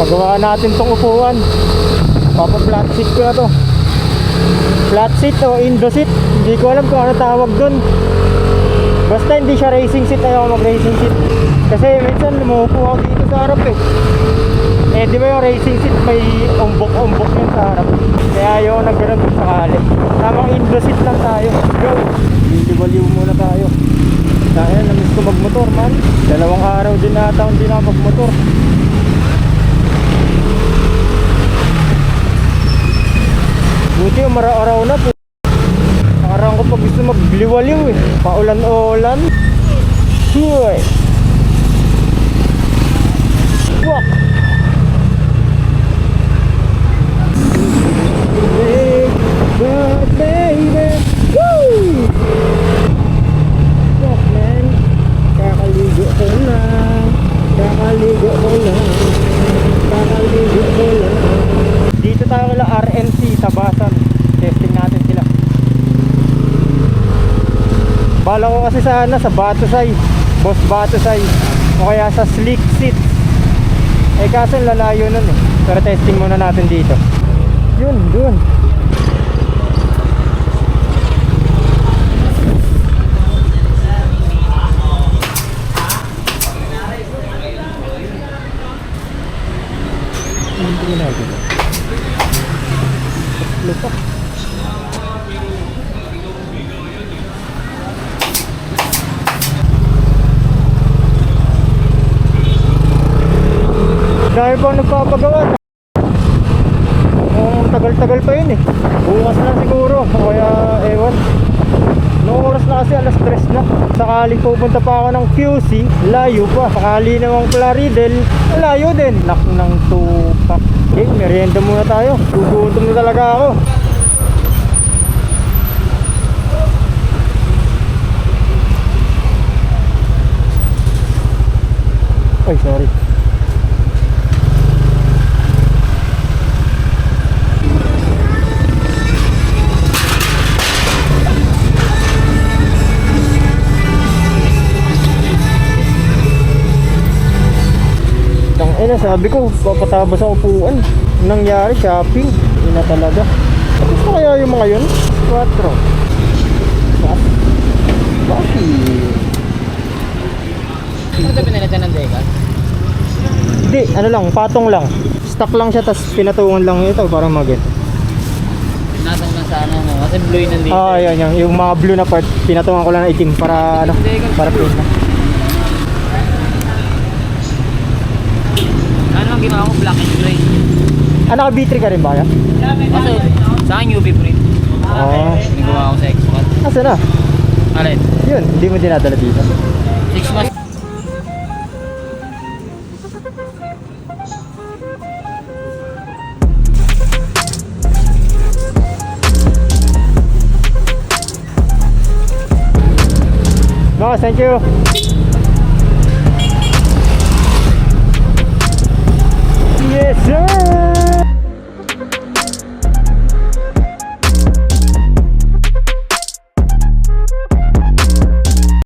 Pagawa natin tong upuan. Papa-flat seat ko na to. Flat seat o Indo seat. Hindi ko alam kung ano tawag dun. Basta hindi siya racing seat. Ayaw mag-racing seat. Kasi minsan lumupo ako dito sa harap eh. Eh di ba yung racing seat may umbok-umbok yun sa harap. Kaya ayaw nagkaroon kung sakali. Tamang Indo seat lang tayo. Let's go. Baliw muna tayo. Dahil namiss ko magmotor man. 2 araw din nata hindi na magmotor. Buti yung mara-araw na po. Nakaraan ko pa gusto magliwaliw eh. Paulan-ulan. Huy. Wak. Baby. Woo! Wak man. Kakaligo ko lang. Kakaligo ko lang. Kakaligo ko lang. Dito tayo kala RNC Tabasan. Testing natin sila. Bala ko kasi sana sa Batusay, Boss Batusay, o kaya sa Slick Seat. Eh kaso lalayo nun eh. Pero testing muna natin dito. Yun, dun. Tingnan natin. Lupa. Dahil pa nagpapagawa. Tagal-tagal pa yun eh. Bukas na siguro. Kaya ewan. Noong oras na kasi 3:00 na. Sakaling pupunta pa ako ng QC, layo pa. Sakali namang Plaridel, layo din. Nak ng tupak. Okay, merienda muna tayo. Gugutom na talaga ako. Ay, sorry. Sabi ko, papatabas sa upuan. Nangyari, shopping. Hindi na talaga. Gusto kaya yung mga yun? 4. Bakit? Ano ito pinalitan ng decal? Hindi, ano lang, patong lang. Stock lang siya, tapos pinatungan lang ito para mag-get. Pinatong lang sa ano mo, kasi blue yun nandito. Ah, yan. Yung mga blue na part, pinatungan ko lang na itim para, ano, para plain na. Ano ang ginawa ko? Black and gray. Ah, naka B3 ka rin ba yan? Kaso, sa akin UV print. Oo. Nagawa ko sa X1. Asa na? Alin? Yun, hindi mo dinadala dito. 6 months. No, thank you.